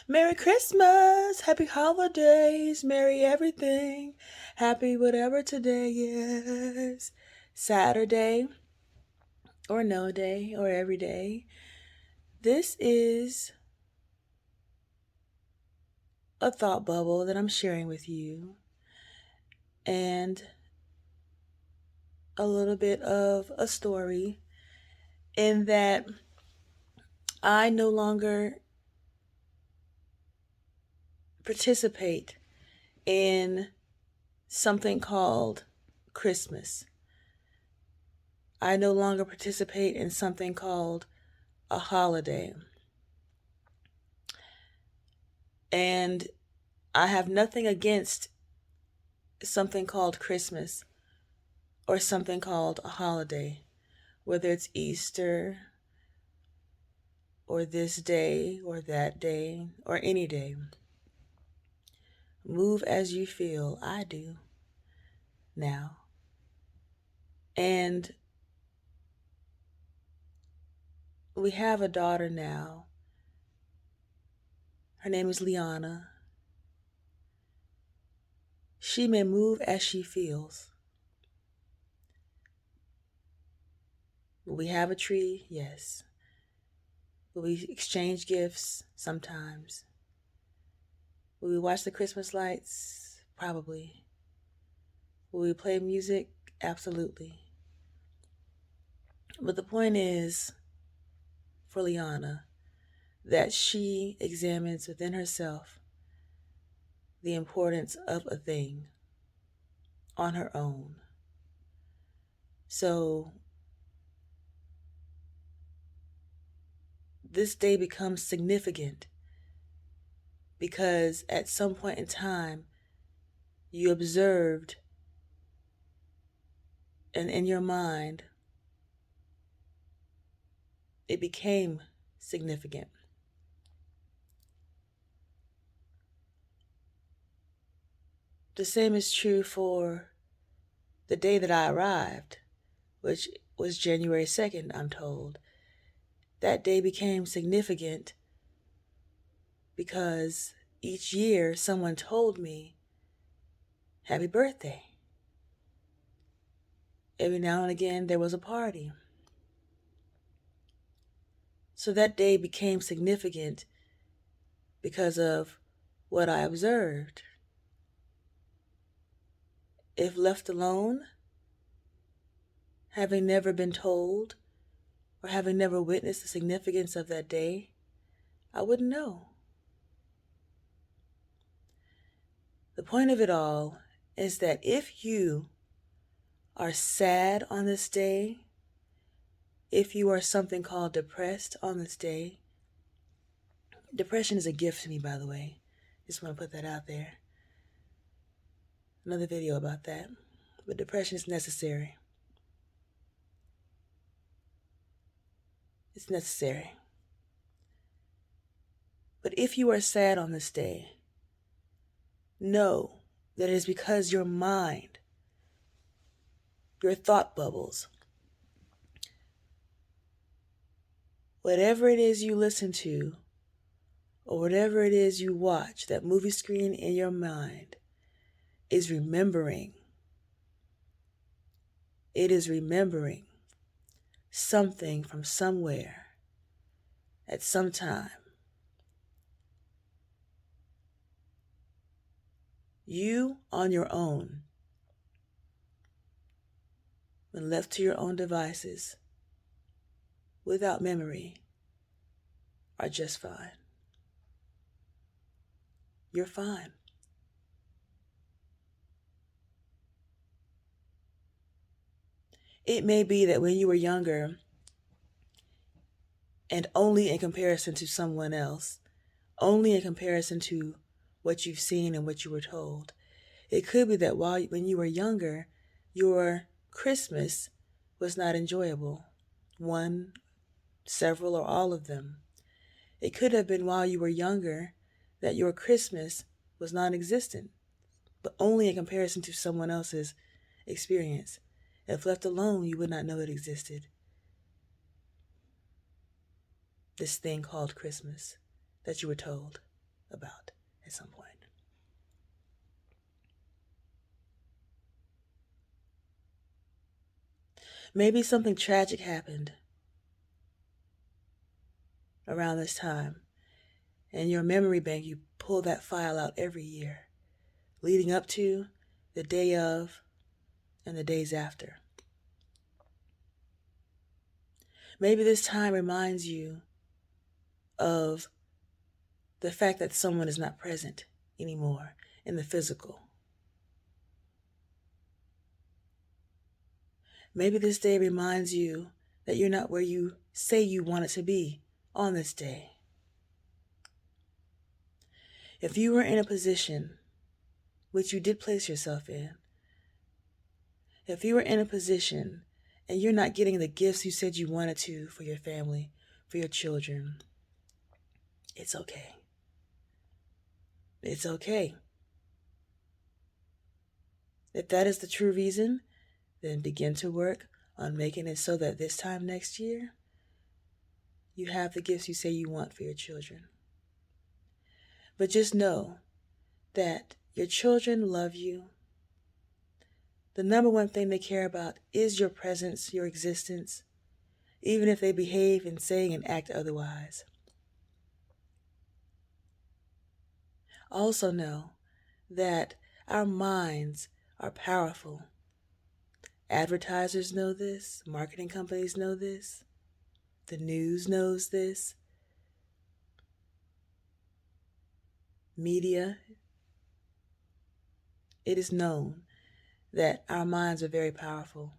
Merry Christmas, happy holidays, merry everything, happy whatever today is. Saturday, or no day, or every day. This is a thought bubble that I'm sharing with you, and a little bit of a story in that I no longer participate in something called Christmas. I no longer participate in something called a holiday. And I have nothing against something called Christmas or something called a holiday, whether it's Easter or this day or that day or any day. Move as you feel. I do now. And we have a daughter now. Her name is Liana. She may move as she feels. Will we have a tree? Yes. Will we exchange gifts? Sometimes. Will we watch the Christmas lights? Probably. Will we play music? Absolutely. But the point is, for Liana, that she examines within herself the importance of a thing on her own. So this day becomes significant because at some point in time you observed, and in your mind it became significant. The same is true for the day that I arrived, which was January 2nd, I'm told. That day became significant because each year someone told me, happy birthday. Every now and again there was a party. So that day became significant because of what I observed. If left alone, having never been told or having never witnessed the significance of that day, I wouldn't know. The point of it all is that if you are sad on this day, if you are something called depressed on this day, depression is a gift to me, by the way. Just want to put that out there. Another video about that. But depression is necessary. It's necessary. But if you are sad on this day, know that it is because your mind, your thought bubbles, whatever it is you listen to, or whatever it is you watch, that movie screen in your mind is remembering. It is remembering something from somewhere at some time. You on your own, when left to your own devices, without memory, are just fine. You're fine. It may be that when you were younger, and only in comparison to someone else, only in comparison to what you've seen and what you were told, it could be that when you were younger, your Christmas was not enjoyable. One, several, or all of them. It could have been while you were younger that your Christmas was non-existent, but only in comparison to someone else's experience. If left alone, you would not know it existed. This thing called Christmas that you were told. about at some point. Maybe something tragic happened around this time. In your memory bank, you pull that file out every year, leading up to, the day of, and the days after. Maybe this time reminds you of the fact that someone is not present anymore in the physical. Maybe this day reminds you that you're not where you say you want it to be on this day. If you were in a position, which you did place yourself in, if you were in a position and you're not getting the gifts you said you wanted to for your family, for your children, it's okay. It's okay. If that is the true reason, then begin to work on making it so that this time next year, you have the gifts you say you want for your children. But just know that your children love you. The number one thing they care about is your presence, your existence, even if they behave and say and act otherwise. Also know that our minds are powerful. Advertisers know this, marketing companies know this, the news knows this, media. It is known that our minds are very powerful.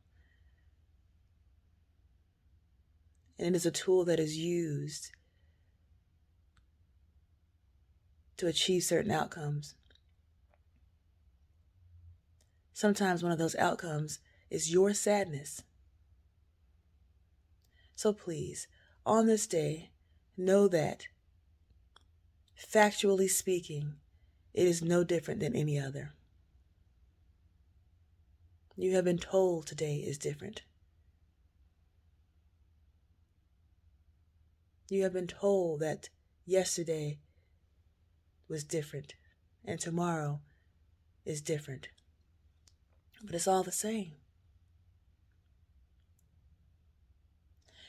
And it is a tool that is used to achieve certain outcomes. Sometimes one of those outcomes is your sadness. So please, on this day, know that, factually speaking, it is no different than any other. You have been told today is different. You have been told that yesterday was different and tomorrow is different. But it's all the same.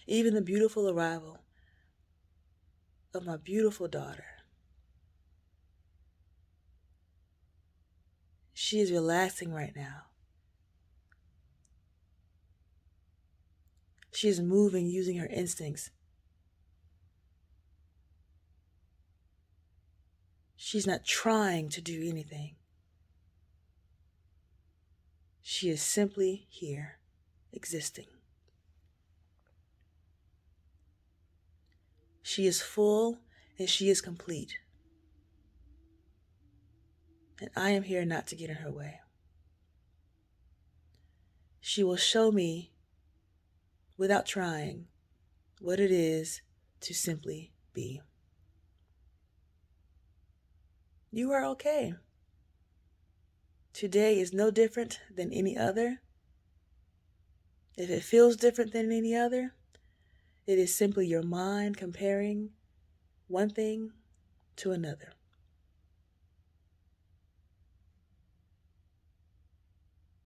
Even the beautiful arrival of my beautiful daughter. She is relaxing right now. She is moving using her instincts. She's not trying to do anything. She is simply here, existing. She is full and she is complete. And I am here not to get in her way. She will show me, without trying, what it is to simply be. You are okay. Today is no different than any other. If it feels different than any other, it is simply your mind comparing one thing to another.